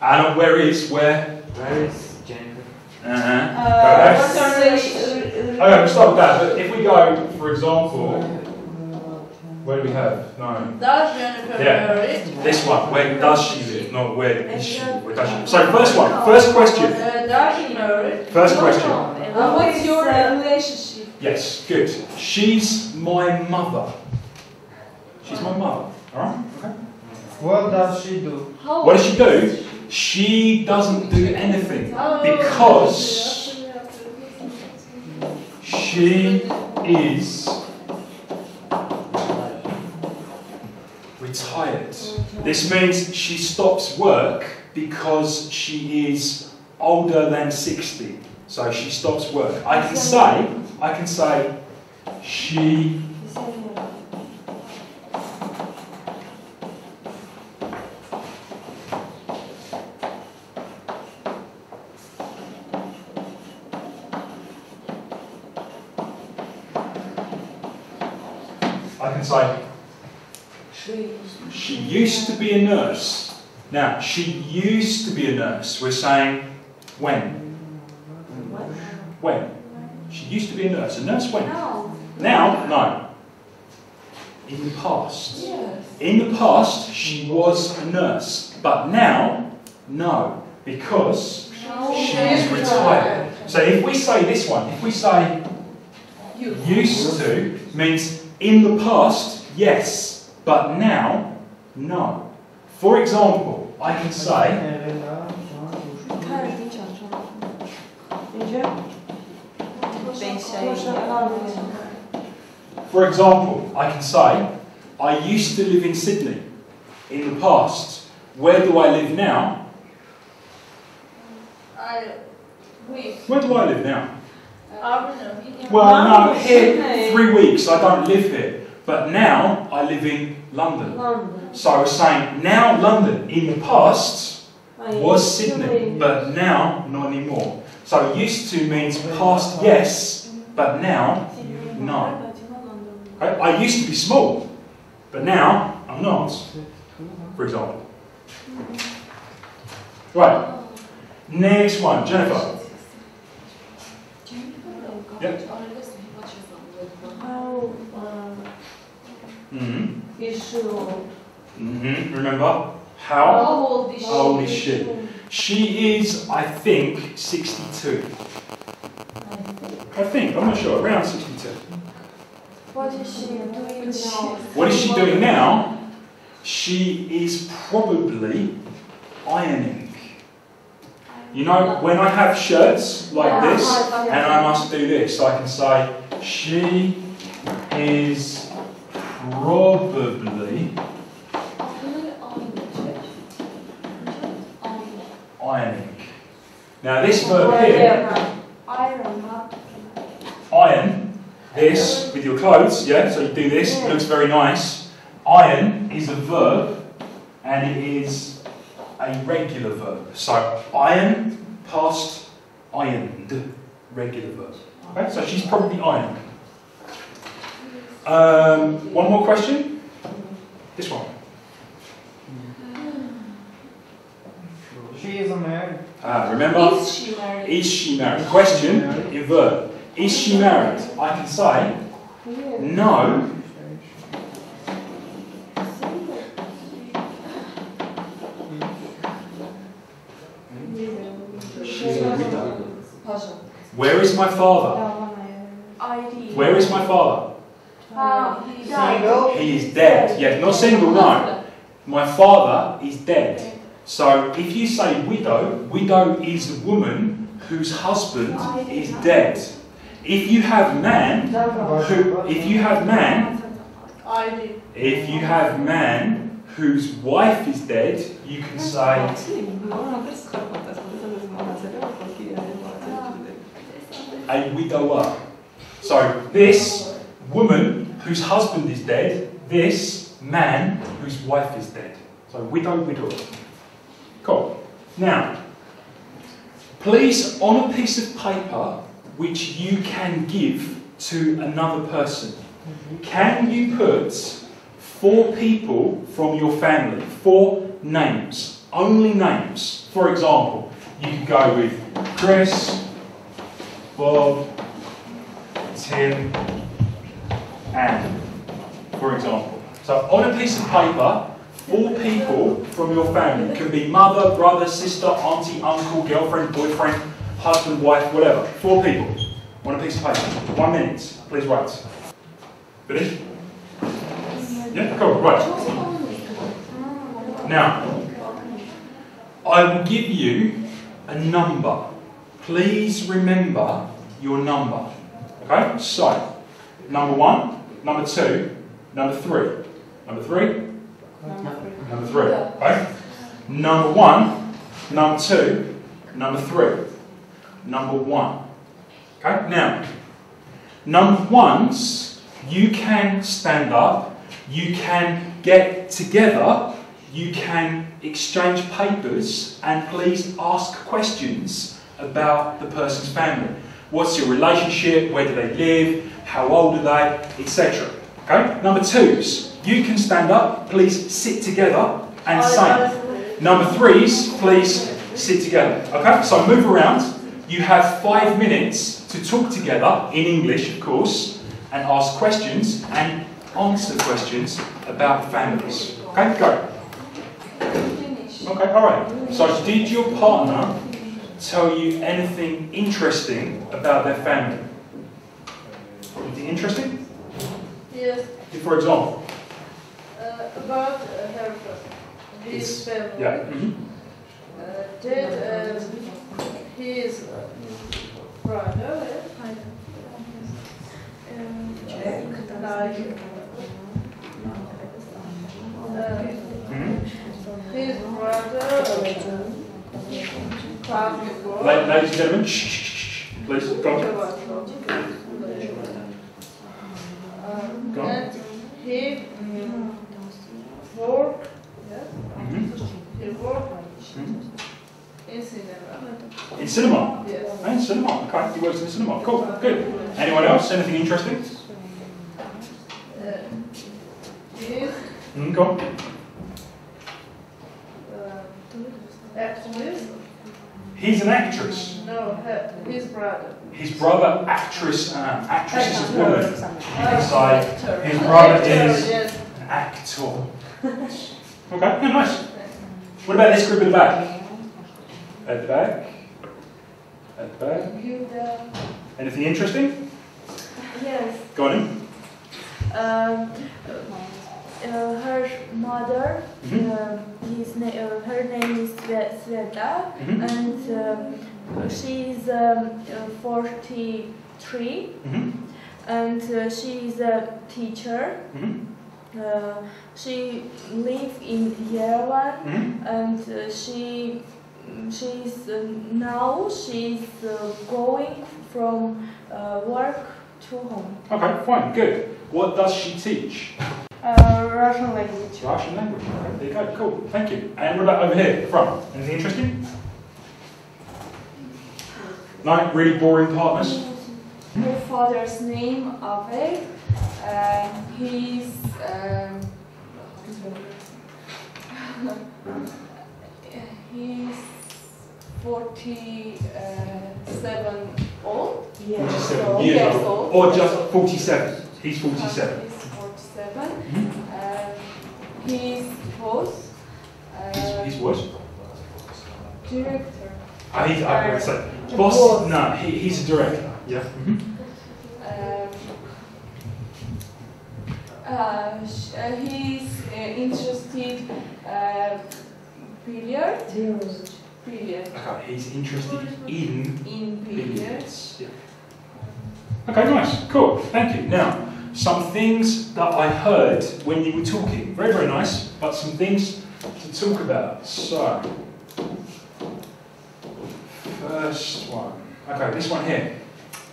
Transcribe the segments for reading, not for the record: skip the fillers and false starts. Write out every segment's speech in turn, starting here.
And where is Jennifer? Okay, we'll start with that. But if we go, for example, where do we have? No. Does Jennifer married? This one. Where does she live? Not where is she? Where does she? So first one. First question. Does she married? First question. What's your relationship? Yes, good. She's my mother. She's my mother. Alright? Okay. What does she do? What does she do? She doesn't do anything because she is retired. This means she stops work because she is older than 60. So she stops work. I can say she she used to be a nurse. Now, she used to be a nurse. We're saying when? When? She used to be a nurse. A nurse when? Now? No. In the past. Yes. In the past, she was a nurse. But now, no. Because she is retired. So if we say this one, if we say used to, means in the past, yes. But now, no. For example, I can say, for example, I can say, I used to live in Sydney in the past. Where do I live now? Where do I live now? Well, no, here 3 weeks. I don't live here. But now I live in London. So I was saying, now London, in the past, was Sydney, but now not anymore. So used to means past yes, but now no. Okay? I used to be small, but now I'm not, for example. Right, next one, Jennifer. Yep. Remember? How old is she? She is, I think, 62. I think, I'm not sure, around 62. What is she doing now? What is she doing now? She is probably ironing. You know, when I have shirts like this, and I must do this, I can say, she is probably ironing. Now this verb here, iron, this with your clothes, yeah, so you do this, it looks very nice. Iron is a verb and it is a regular verb. So iron, past, ironed, regular verb. Okay, so she's probably ironing. One more question? This one. She is married. Remember? Is she married? Is she married? Question in verb. Is she married? I can say no. She's a widow. Where is my father? Where is my father? He is dead. Yeah, not single, no. My father is dead. So if you say widow, widow is a woman whose husband is dead. If you have man, whose wife is dead, you can say a widower. So this woman whose husband is dead, this man whose wife is dead. So widow, widower. Cool. Now, please, on a piece of paper which you can give to another person, can you put 4 people from your family, 4 names? only names. For example, you can go with Chris, Bob, Tim, Anne, for example. So on a piece of paper, 4 people from your family. It can be mother, brother, sister, auntie, uncle, girlfriend, boyfriend, husband, wife, whatever. 4 people on a piece of paper. 1 minute. Please write. Finish? Yeah, cool, right. Now, I will give you a number. Please remember your number. Okay, so, number 1, number 2, number 3. Number 3? Number 3, okay? Number 1, number 2, number 3. Number 1. Okay, now, number 1s, you can stand up, you can get together, you can exchange papers, and please ask questions about the person's family. What's your relationship? Where do they live? How old are they? Etc. Okay? Number 2s, you can stand up, please sit together and say. Number 3s, please sit together. Okay? So move around. You have 5 minutes to talk together, in English of course, and ask questions and answer questions about families. Okay? Go. Okay, alright. So did your partner tell you anything interesting about their family? Anything interesting? Yes. For example? About his family. Yeah. Did his brother his brother Ladies and gentlemen, shh, please, go on. Go on. And he worked. He worked in cinema. In cinema? Yes. Oh, in cinema, okay, he works in cinema. Cool, good. Anyone else? Anything interesting? His Go on. actress. He's an actress. No, his brother. His brother, actress. Actress is a woman. Actor. His brother is Yes. an actor. Okay, yeah, nice. What about this group at the back? At the back. At the back. Anything interesting? Yes. Go on in. Her mother, her name is Sveta, and she's 43, and she's a teacher. She lives in Yerevan, and she's now going from work to home. Okay, fine, good. What does she teach? Russian language. Russian language. Okay, there you go, cool, thank you. And what about over here, the front? Anything interesting? No, really boring partners? Her father's name, Ave. He's 47 old. 47 years old. Or just 47. He's 47. He's 47. His boss. He's what? Director. He's, boss? No, he's a director. Yeah. He's interested billiard. Billiard. Okay, he's interested in billiards. Yeah. Okay, nice, cool, thank you. Now, some things that I heard when you were talking. Very, very nice, but some things to talk about. So, first one. Okay, this one here.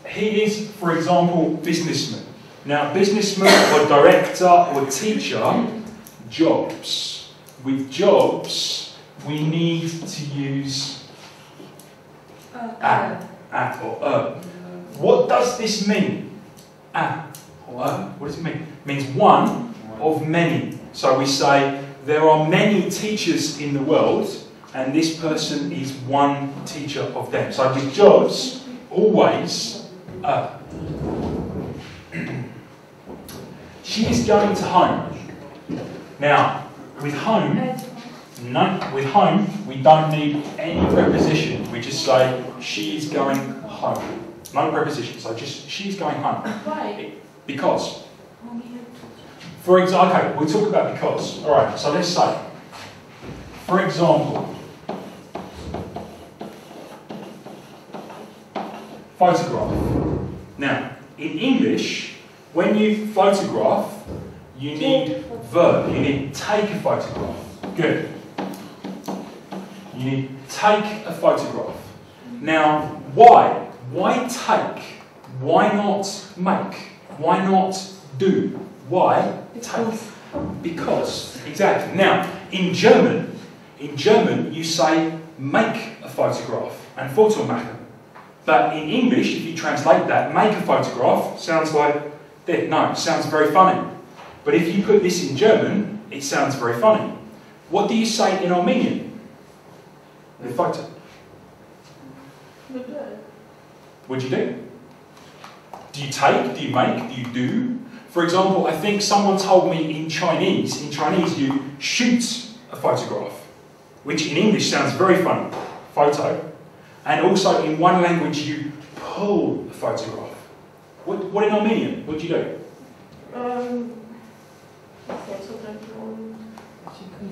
He is, for example, businessman. Now, businessman or director or teacher, jobs. With jobs, we need to use a or What does this mean? A or what does it mean? It means one of many. So we say, there are many teachers in the world, and this person is one teacher of them. So with jobs, always, she is going to home. Now, with home, with home, we don't need any preposition. We just say, she is going home. No preposition, so just, she's going home. Why? Because. For example, okay, we'll talk about because. Alright, so let's say, for example, photograph. Now, in English, when you photograph, you need verb. You need take a photograph. Good. You need take a photograph. Now, why? Why take? Why not make? Why not do? Why take? Because. Exactly. Now, in German, you say make a photograph and Foto machen. But in English, if you translate that, make a photograph sounds like, no, it sounds very funny. But if you put this in German, it sounds very funny. What do you say in Armenian? The photo. What do you do? Do you take? Do you make? Do you do? For example, I think someone told me in Chinese you shoot a photograph, which in English sounds very funny, photo. And also in one language you pull a photograph. What in Armenian? What do you do?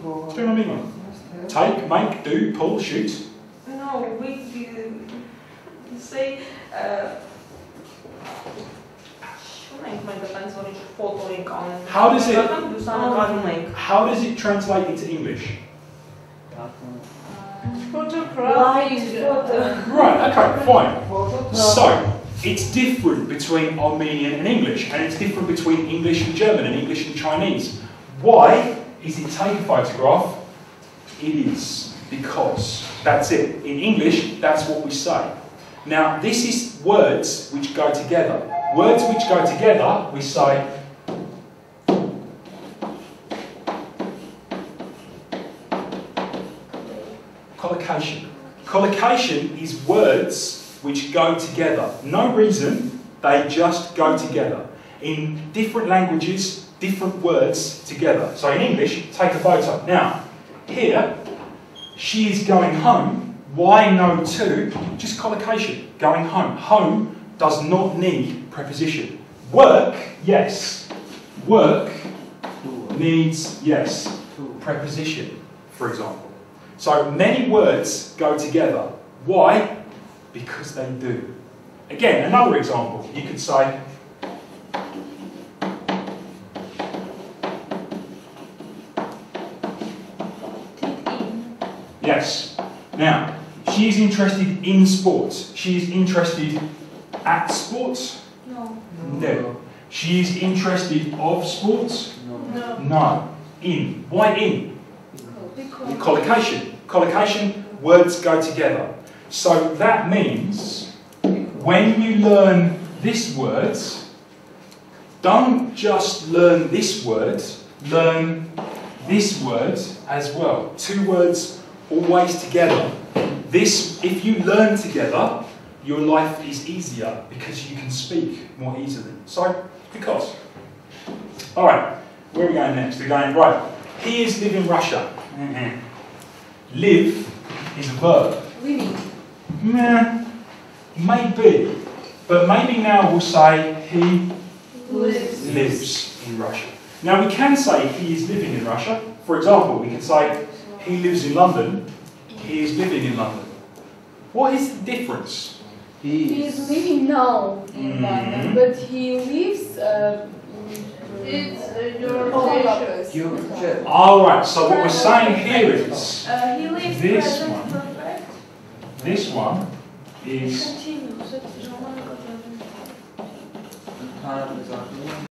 What's in Armenian? Take, make, do, pull, shoot. No, we say how does it translate into English? Right, okay, fine. So, it's different between Armenian and English, and it's different between English and German and English and Chinese. Why is it take a photograph? It is because. That's it. In English, that's what we say. Now, this is words which go together. Words which go together, we say collocation. Collocation is words which go together. No reason, they just go together. In different languages, different words together. So in English, take a photo. Now, here, she is going home. Why no to? Just collocation. Going home. Home does not need preposition. Work, yes. Work needs, yes, preposition, for example. So many words go together. Why? Because they do. Again, another example. You could say, yes. Now, she is interested in sports. She is interested at sports? No. No. She is interested of sports? No. No. In. Why in? Because. Collocation. Collocation, words go together. So that means when you learn this word, don't just learn this word, learn this word as well. Two words always together. This, if you learn together, your life is easier because you can speak more easily. So, because. Alright, where are we going next? We're going, right, he is living in Russia. Live is a verb. Living. Maybe. But maybe now we'll say he Lives in Russia. Now we can say he is living in Russia. For example, we can say he lives in London. He is living in London. What is the difference? He is living now in London, but he lives It's your teacher. Alright, so what we're saying here is he lives this present one. perfect. This one is Continue.